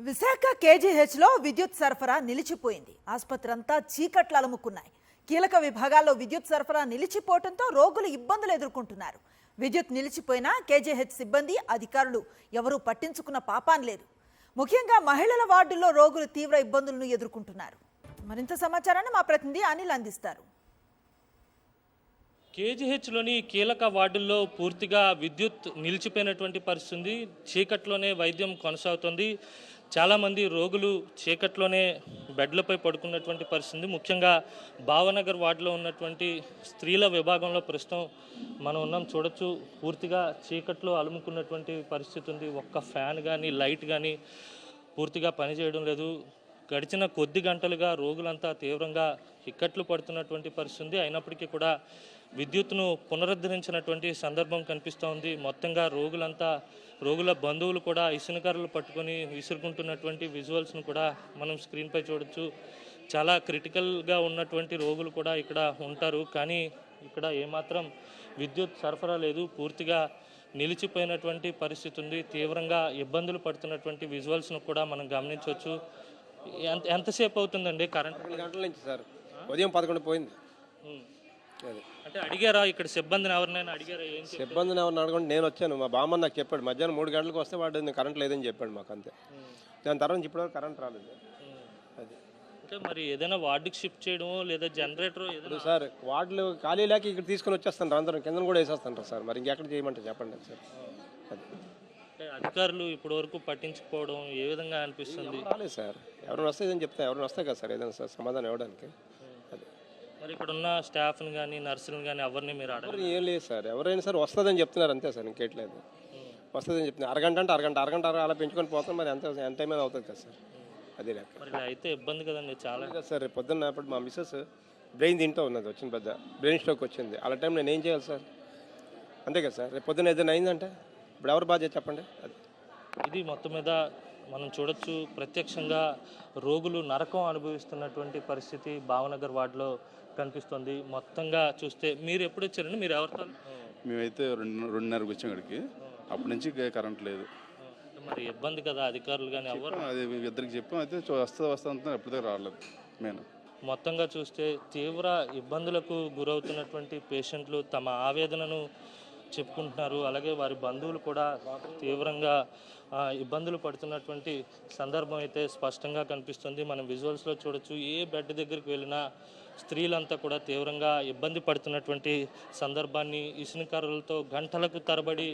విశాఖ కేజీహెచ్లో విద్యుత్ సరఫరా నిలిచిపోయింది. ఆసుపత్రి అంతా చీకట్లు అలుముకున్నాయి. కీలక విభాగాల్లో విద్యుత్ సరఫరా నిలిచిపోవడంతో రోగులు ఇబ్బందులు ఎదుర్కొంటున్నారు. విద్యుత్ నిలిచిపోయినా కేజీహెచ్ సిబ్బంది, అధికారులు ఎవరూ పట్టించుకున్న పాపాన్ లేదు. ముఖ్యంగా మహిళల వార్డుల్లో రోగులు తీవ్ర ఇబ్బందులను ఎదుర్కొంటున్నారు. మరింత సమాచారాన్ని మా ప్రతినిధి అనిల్ అందిస్తారు. కేజీహెచ్లోని కీలక వార్డుల్లో పూర్తిగా విద్యుత్ నిలిచిపోయినటువంటి పరిస్థితి. చీకట్లోనే వైద్యం కొనసాగుతుంది. చాలామంది రోగులు చీకట్లోనే బెడ్లపై పడుకున్నటువంటి పరిస్థితి. ముఖ్యంగా భావనగర్ వార్డులో ఉన్నటువంటి స్త్రీల విభాగంలో ప్రస్తుతం మనం ఉన్నాం. చూడొచ్చు, పూర్తిగా చీకట్లో అలుముకున్నటువంటి పరిస్థితి ఉంది. ఒక్క ఫ్యాన్ కానీ లైట్ కానీ పూర్తిగా పనిచేయడం లేదు. గడిచిన కొద్ది గంటలుగా రోగులంతా తీవ్రంగా ఇక్కట్లు పడుతున్నటువంటి పరిస్థితి. అయినప్పటికీ కూడా విద్యుత్తును పునరుద్ధరించినటువంటి సందర్భం కనిపిస్తూ ఉంది. మొత్తంగా రోగుల బంధువులు కూడా ఇసునకర్రలు పట్టుకొని విసురుకుంటున్నటువంటి విజువల్స్ను కూడా మనం స్క్రీన్పై చూడొచ్చు. చాలా క్రిటికల్గా ఉన్నటువంటి రోగులు కూడా ఇక్కడ ఉంటారు. కానీ ఇక్కడ ఏమాత్రం విద్యుత్ సరఫరా లేదు. పూర్తిగా నిలిచిపోయినటువంటి పరిస్థితి ఉంది. తీవ్రంగా ఇబ్బందులు పడుతున్నటువంటి విజువల్స్ను కూడా మనం గమనించవచ్చు. ఎంతసేపు అవుతుందండి కరెంట్? 2 గంటల నుంచి సార్, ఉదయం 11 పోయింది. అంటే అడిగారా ఇక్కడ సిబ్బందిని ఎవరినైనా అడిగారా? సిబ్బందిని ఎవరిని అడగండి, నేను వచ్చాను. మా బామ్మ నాకు చెప్పాడు, మధ్యాహ్నం 3 గంటలకు వస్తే వాడు కరెంట్ లేదని చెప్పాడు మాకు, అంతే. దాని తర్వాత ఇప్పటివరకు కరెంట్ రాలేదు. అది అంటే మరి ఏదైనా వార్డుకి షిఫ్ట్ చేయడమో లేదా జనరేటర్ ఏదైనా? సార్, వార్డులు ఖాళీ లేక ఇక్కడ తీసుకొని వచ్చేస్తాను, అందరం కింద కూడా వేసేస్తాను సార్. మరి ఇంకెక్కడ చేయమంటారు చెప్పండి సార్. అది అధికారులు ఇప్పటి వరకు పట్టించుకోవడం ఏ విధంగా అనిపిస్తుంది? రాలేదు సార్. ఎవరైనా వస్తాయని చెప్తే ఎవరైనా వస్తాయి కదా సార్ ఏదైనా సార్ సమాధానం ఇవ్వడానికి. అది మరి ఇక్కడ ఉన్న స్టాఫ్ని కానీ నర్సులను కానీ ఎవరిని మీరు అడగరు? ఏం లేదు సార్, ఎవరైనా సరే వస్తుందని చెప్తున్నారు, అంతే సార్. ఇంకేట్లేదు, వస్తుందని చెప్తున్నారు. అరగంట అంటే అరగంట అలా పెంచుకొని పోతాం. మరి ఎంత టైం మీద అవుతుంది కదా సార్. అది లెక్క. మరి ఇలా అయితే ఇబ్బంది కదండి చాలా. కదా సార్, రేపు పొద్దున్న ఇప్పుడు మా మిస్సెస్ బ్రెయిన్ తింటూ ఉన్నది, వచ్చిన పెద్ద బ్రెయిన్ స్ట్రోక్ వచ్చింది. అలా టైం నేను ఏం చేయాలి సార్? అంతే కదా సార్. రేపు పొద్దున్న ఏదైనా అయిందంటే ఇప్పుడు ఎవరు బాధ్యత చెప్పండి. అది ఇది మొత్తం మీద మనం చూడొచ్చు, ప్రత్యక్షంగా రోగులు నరకం అనుభవిస్తున్నటువంటి పరిస్థితి భావనగర్ వార్డులో కనిపిస్తుంది. మొత్తంగా చూస్తే మీరు ఎప్పుడు వచ్చారండి? మీరు ఎవరితో? మేమైతే 2:30కి వచ్చాం ఇక్కడికి. అప్పటి నుంచి కరెంట్ లేదు. మరి ఇబ్బంది కదా, అధికారులు కానీ ఎవరు? అది ఇద్దరికి చెప్పాం, అయితే వస్తా అంటున్నారు, ఎప్పటిదాకా రాలేదు. మేము మొత్తంగా చూస్తే తీవ్ర ఇబ్బందులకు గురవుతున్నటువంటి పేషెంట్లు తమ ఆవేదనను చెప్పుకుంటున్నారు. అలాగే వారి బంధువులు కూడా తీవ్రంగా ఇబ్బందులు పడుతున్నటువంటి సందర్భం అయితే స్పష్టంగా కనిపిస్తుంది. మనం విజువల్స్లో చూడొచ్చు, ఏ బెడ్ దగ్గరికి వెళ్ళినా స్త్రీలంతా కూడా తీవ్రంగా ఇబ్బంది పడుతున్నటువంటి సందర్భాన్ని ఇసునకర్రలతో గంటలకు తరబడి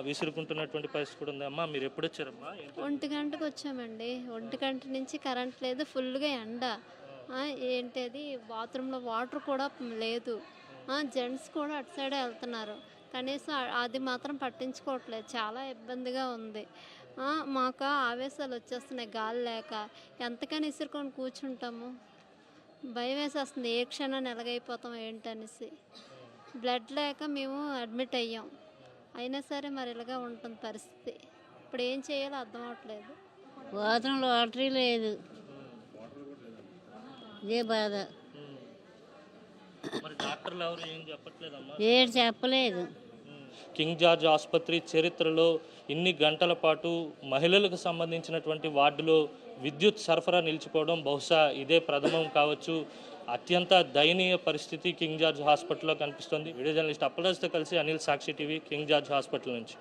విసురుకుంటున్నటువంటి పరిస్థితి కూడా ఉంది. అమ్మా, మీరు ఎప్పుడు వచ్చారమ్మా? 1 గంటకు వచ్చామండి. 1 గంట నుంచి కరెంట్ లేదు, ఫుల్గా ఎండ. ఏంటది, బాత్రూంలో వాటర్ కూడా లేదు. జెంట్స్ కూడా అటు సైడే వెళ్తున్నారు. కనీసం అది మాత్రం పట్టించుకోవట్లేదు. చాలా ఇబ్బందిగా ఉంది. మాకు ఆవేశాలు వచ్చేస్తున్నాయి గాలి లేక. ఎంతకని ఇసురుకొని కూర్చుంటాము, భయం వేసేస్తుంది. ఏ క్షణాన్ని ఎలాగైపోతాం ఏంటనేసి. బ్లడ్ లేక మేము అడ్మిట్ అయ్యాం. అయినా సరే మరి ఇలాగా ఉంటుంది పరిస్థితి. ఇప్పుడు ఏం చేయాలో అర్థం అవట్లేదు. బాత్రూంలో వాటర్ లేదు, ఇదే బాధ. మరి డాక్టర్లు ఎవరు ఏం చెప్పట్లేదమ్మా? ఏం చెప్పలేదు. కింగ్ జార్జ్ ఆసుపత్రి చరిత్రలో ఇన్ని గంటల పాటు మహిళలకు సంబంధించినటువంటి వార్డులో విద్యుత్ సరఫరా నిలిచిపోవడం బహుశా ఇదే ప్రథమం కావచ్చు. అత్యంత దయనీయ పరిస్థితి కింగ్ జార్జ్ హాస్పిటల్లో కనిపిస్తుంది. వీడియో జర్నలిస్ట్ అప్పలరాజుతో కలిసి అనిల్, సాక్షి టీవీ, కింగ్ జార్జ్ హాస్పిటల్ నుంచి.